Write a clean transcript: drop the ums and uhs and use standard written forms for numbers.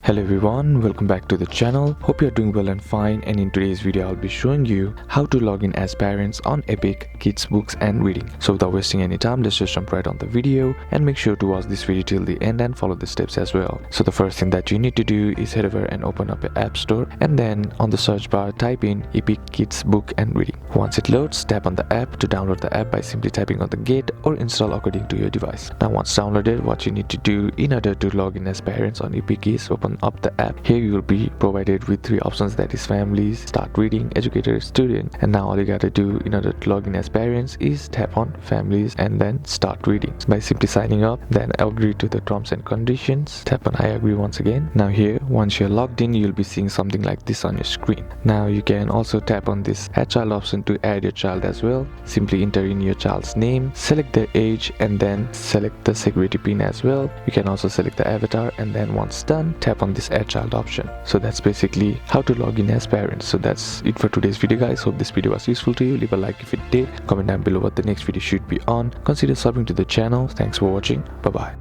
Hello everyone, welcome back to the channel. Hope you're doing well and fine, and in today's video I'll be showing you how to log in as parents on Epic Kids Books and Reading. So without wasting any time, let's just jump right on the video and make sure to watch this video till the end and follow the steps as well. So the first thing that you need to do is head over and open up your app store, and then on the search bar type in Epic Kids Book and Reading. Once it loads, tap on the app to download the app by simply typing on the get or install according to your device. Now once downloaded, what you need to do in order to log in as parents on Epic is open up the app. Here you will be provided with three options, that is families, start reading, educator, student. And now all you gotta do in order to log in as parents is tap on families and then start reading. By simply signing up, then agree to the terms and conditions, tap on I agree once again. Now here, once you're logged in, you'll be seeing something like this on your screen. Now you can also tap on this add child option to add your child as well. Simply enter in your child's name, select their age, and then select the security pin as well. You can also select the avatar, and then once done, tap on this add child option. So that's basically how to log in as parents. So that's it for today's video, guys. Hope this video was useful to you. Leave a like if it did, comment down below what the next video should be on, consider subbing to the channel. Thanks for watching. Bye bye.